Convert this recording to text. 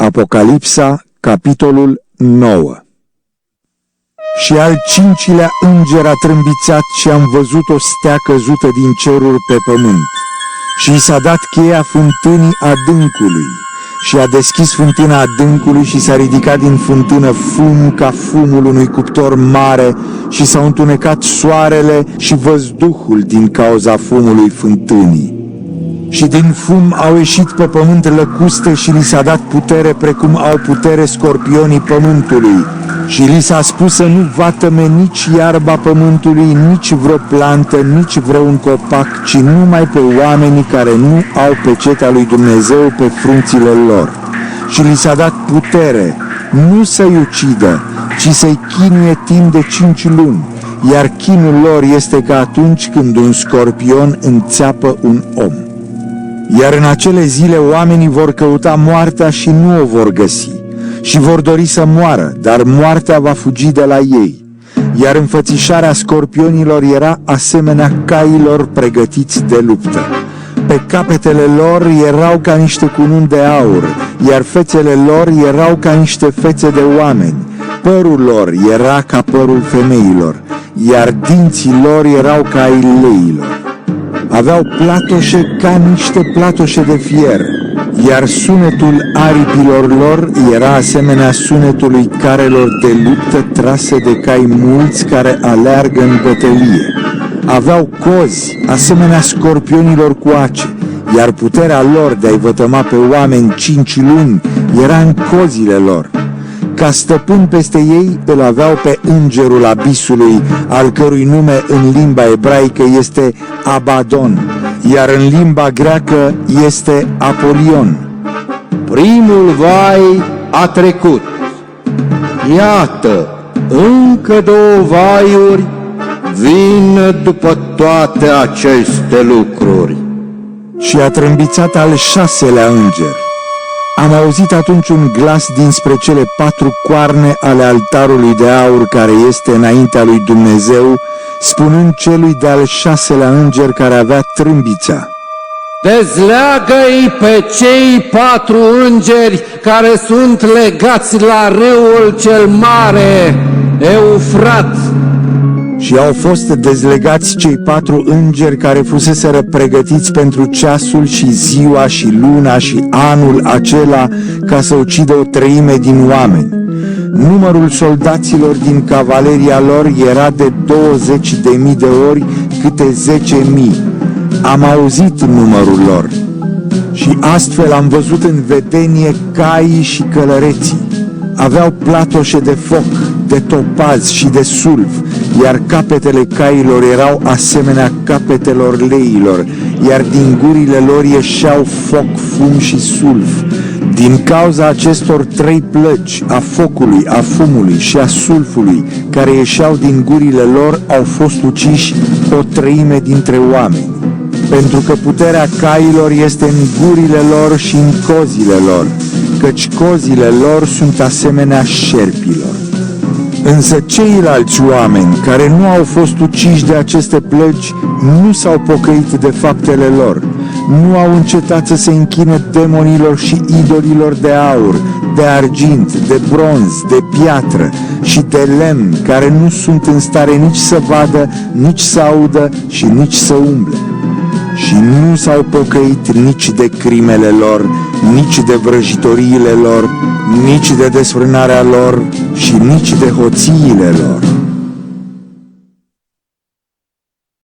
Apocalipsa, capitolul 9. Și al cincilea înger a trâmbițat și am văzut o stea căzută din ceruri pe pământ. Și i s-a dat cheia fântânii adâncului. Și a deschis fântâna adâncului și s-a ridicat din fântână fum ca fumul unui cuptor mare și s-au întunecat soarele și văzduhul din cauza fumului fântânii. Și din fum au ieșit pe pământ lăcuste și li s-a dat putere precum au putere scorpionii pământului. Și li s-a spus să nu vatăme nici iarba pământului, nici vreo plantă, nici vreun copac, ci numai pe oamenii care nu au pecetea lui Dumnezeu pe frunțile lor. Și li s-a dat putere nu să-i ucidă, ci să-i chinuie timp de 5 luni, iar chinul lor este ca atunci când un scorpion înțeapă un om. Iar în acele zile oamenii vor căuta moartea și nu o vor găsi, și vor dori să moară, dar moartea va fugi de la ei. Iar înfățișarea scorpionilor era asemenea cailor pregătiți de luptă. Pe capetele lor erau ca niște cununi de aur, iar fețele lor erau ca niște fețe de oameni. Părul lor era ca părul femeilor, iar dinții lor erau ca ai leilor. Aveau platoșe ca niște platoșe de fier, iar sunetul aripilor lor era asemenea sunetului carelor de luptă trase de cai mulți care aleargă în bătălie. Aveau cozi asemenea scorpionilor cu ace, iar puterea lor de a-i vătăma pe oameni 5 luni era în cozile lor. Ca stăpân peste ei îl aveau pe îngerul abisului, al cărui nume în limba ebraică este Abadon, iar în limba greacă este Apolion. Primul vai a trecut. Iată, încă 2 vaiuri vin după toate aceste lucruri. Și a trâmbițat al 6-lea înger. Am auzit atunci un glas dinspre cele 4 coarne ale altarului de aur care este înaintea lui Dumnezeu, spunând celui de-al 6-lea înger care avea trâmbița: Dezleagă-i pe cei 4 îngeri care sunt legați la râul cel mare, Eufrat. Și au fost dezlegați cei 4 îngeri care fuseseră pregătiți pentru ceasul și ziua și luna și anul acela ca să ucidă 1/3 din oameni. Numărul soldaților din cavaleria lor era de 20.000 de ori câte 10.000. Am auzit numărul lor. Și astfel am văzut în vedenie caii și călăreții. Aveau platoșe de foc, de topaz și de sulf, iar capetele cailor erau asemenea capetelor leilor, iar din gurile lor ieșeau foc, fum și sulf. Din cauza acestor 3 plăci, a focului, a fumului și a sulfului, care ieșeau din gurile lor, au fost uciși 1/3 dintre oameni. Pentru că puterea cailor este în gurile lor și în cozile lor, căci cozile lor sunt asemenea șerpilor. Însă ceilalți oameni care nu au fost uciși de aceste plăci nu s-au pocăit de faptele lor, nu au încetat să se închine demonilor și idolilor de aur, de argint, de bronz, de piatră și de lemn, care nu sunt în stare nici să vadă, nici să audă și nici să umble. Și nu s-au pocăit nici de crimele lor, nici de vrăjitoriile lor, nici de desfrânarea lor și nici de hoțiile lor.